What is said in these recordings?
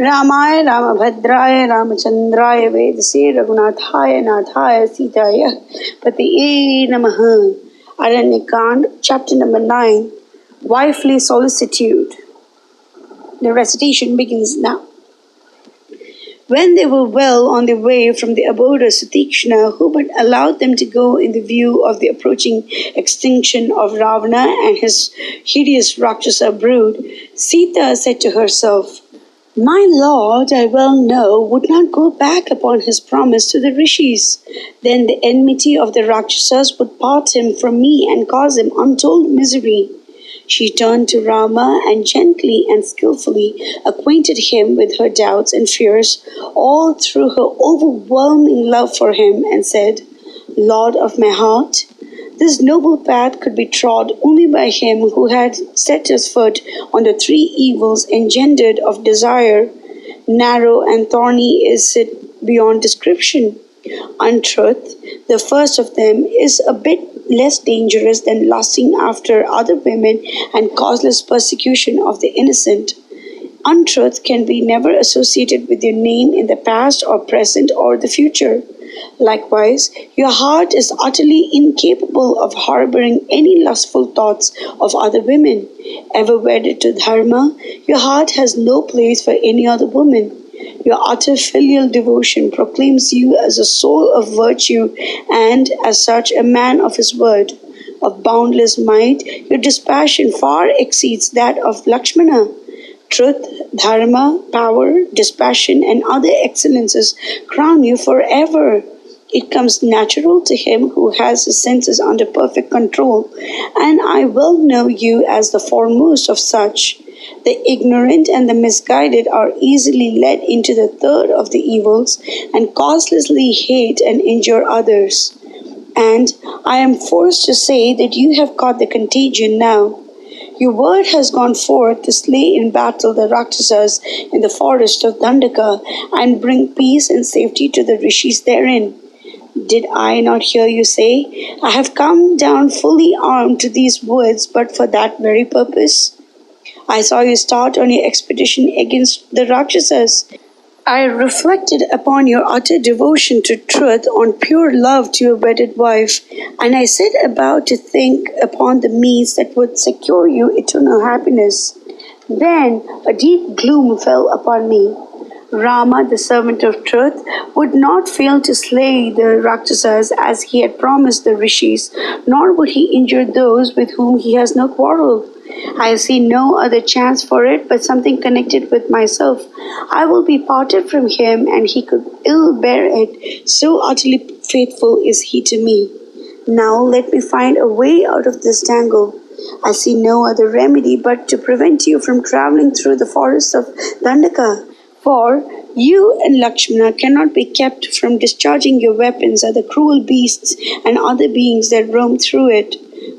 रामाय रामभद्राय रामचंद्राय वेदसे रघुनाथाय नाथाय सीताय पतये नमः. Aranya chapter number 9, Wifely Solicitude. The recitation begins now. When they were well on their way from the abode of Sutikshna, who but allowed them to go in the view of the approaching extinction of Ravana and his hideous Rakshasa brood, Sita said to herself, "My lord, I well know, would not go back upon his promise to the rishis. Then the enmity of the Rakshasas would part him from me and cause him untold misery." She turned to Rama and gently and skillfully acquainted him with her doubts and fears, all through her overwhelming love for him, and said, "Lord of my heart, this noble path could be trod only by him who had set his foot on the three evils engendered of desire. Narrow and thorny is it beyond description. Untruth, the first of them, is a bit less dangerous than lusting after other women and causeless persecution of the innocent. Untruth can be never associated with your name in the past or present or the future. Likewise, your heart is utterly incapable of harboring any lustful thoughts of other women. Ever wedded to Dharma, your heart has no place for any other woman. Your utter filial devotion proclaims you as a soul of virtue and, as such, a man of his word. Of boundless might, your dispassion far exceeds that of Lakshmana. Truth, dharma, power, dispassion, and other excellences crown you forever. It comes natural to him who has his senses under perfect control, and I well know you as the foremost of such. The ignorant and the misguided are easily led into the third of the evils and causelessly hate and injure others. And I am forced to say that you have caught the contagion now. Your word has gone forth to slay in battle the Rakshasas in the forest of Dandaka and bring peace and safety to the rishis therein. Did I not hear you say, "I have come down fully armed to these woods but for that very purpose"? I saw you start on your expedition against the Rakshasas. I reflected upon your utter devotion to truth, on pure love to your wedded wife, and I set about to think upon the means that would secure you eternal happiness. Then a deep gloom fell upon me. Rama, the servant of truth, would not fail to slay the Rakshasas as he had promised the rishis, nor would he injure those with whom he has no quarrel. I see no other chance for it but something connected with myself. I will be parted from him, and he could ill bear it, so utterly faithful is he to me. Now let me find a way out of this tangle. I see no other remedy but to prevent you from traveling through the forests of Dandaka. For you and Lakshmana cannot be kept from discharging your weapons at the cruel beasts and other beings that roam through it.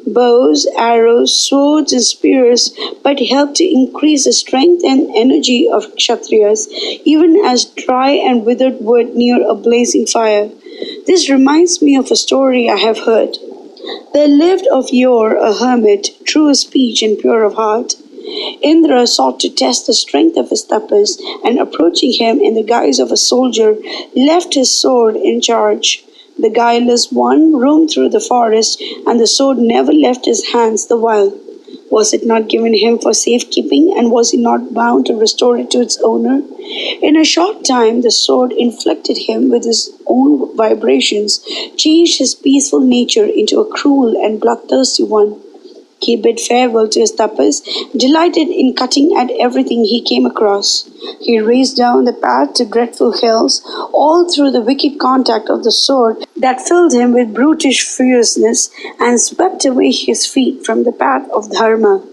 Bows, arrows, swords, and spears but help to increase the strength and energy of Kshatriyas, even as dry and withered wood near a blazing fire. This reminds me of a story I have heard. There lived of yore a hermit, true of speech and pure of heart. Indra sought to test the strength of his tapas, and approaching him in the guise of a soldier, left his sword in charge. The guileless one roamed through the forest, and the sword never left his hands the while. Was it not given him for safekeeping, and was he not bound to restore it to its owner? In a short time, the sword inflicted him with his own vibrations, changed his peaceful nature into a cruel and bloodthirsty one. He bid farewell to his tapas, delighted in cutting at everything he came across. He raced down the path to dreadful hills, all through the wicked contact of the sword that filled him with brutish fierceness and swept away his feet from the path of dharma.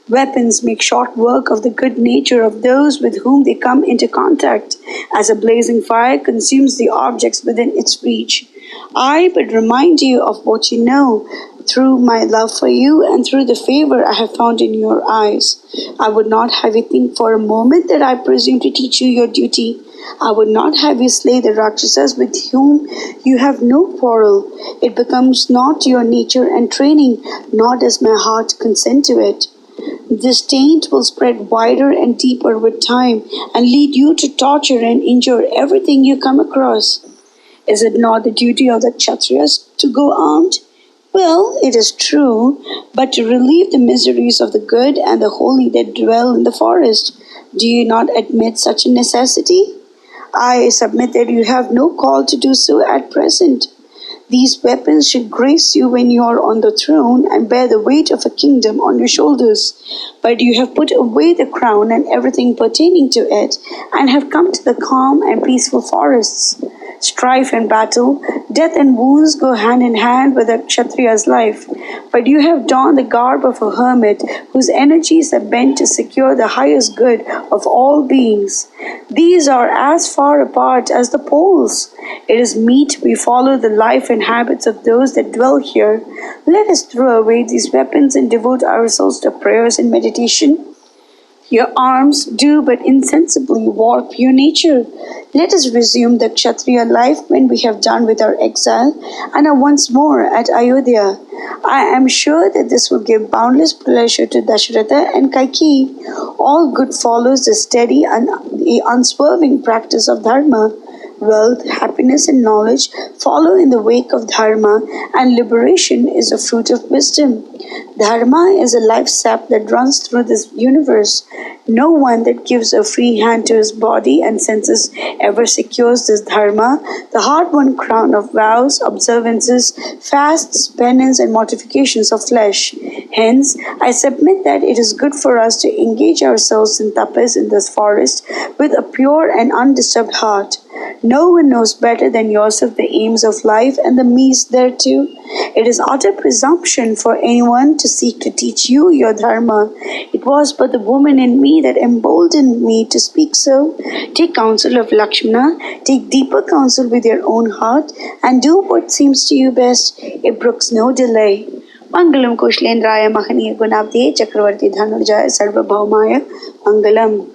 Weapons make short work of the good nature of those with whom they come into contact, as a blazing fire consumes the objects within its reach. I but remind you of what you know, through my love for you and through the favor I have found in your eyes. I would not have you think for a moment that I presume to teach you your duty. I would not have you slay the Rakshasas with whom you have no quarrel. It becomes not your nature and training, nor does my heart consent to it. This taint will spread wider and deeper with time and lead you to torture and injure everything you come across. Is it not the duty of the Kshatriyas to go armed? Well, it is true, but to relieve the miseries of the good and the holy that dwell in the forest. Do you not admit such a necessity? I submit that you have no call to do so at present. These weapons should grace you when you are on the throne and bear the weight of a kingdom on your shoulders. But you have put away the crown and everything pertaining to it, and have come to the calm and peaceful forests. Strife and battle, death and wounds go hand in hand with a Kshatriya's life. But you have donned the garb of a hermit whose energies are bent to secure the highest good of all beings. These are as far apart as the poles. It is meet we follow the life and habits of those that dwell here. Let us throw away these weapons and devote ourselves to prayers and meditation. Your arms do but insensibly warp your nature. Let us resume the Kshatriya life when we have done with our exile and are once more at Ayodhya. I am sure that this will give boundless pleasure to Dasharatha and Kaikeyi. All good follows the steady and the unswerving practice of Dharma. Wealth, happiness, and knowledge follow in the wake of Dharma, and liberation is a fruit of wisdom. Dharma is a life sap that runs through this universe. No one that gives a free hand to his body and senses ever secures this Dharma, the hard-won crown of vows, observances, fasts, penance, and mortifications of flesh. Hence, I submit that it is good for us to engage ourselves in tapas in this forest with a pure and undisturbed heart. No one knows better than yourself the aims of life and the means thereto. It is utter presumption for anyone to seek to teach you your dharma. It was but the woman in me that emboldened me to speak so. Take counsel of Lakshmana, take deeper counsel with your own heart, and do what seems to you best. It brooks no delay. Mangalam Kushlendraya Mahaniya Gunabdhe Chakravarti Dhanurjaya Sarvabhaumaya Mangalam.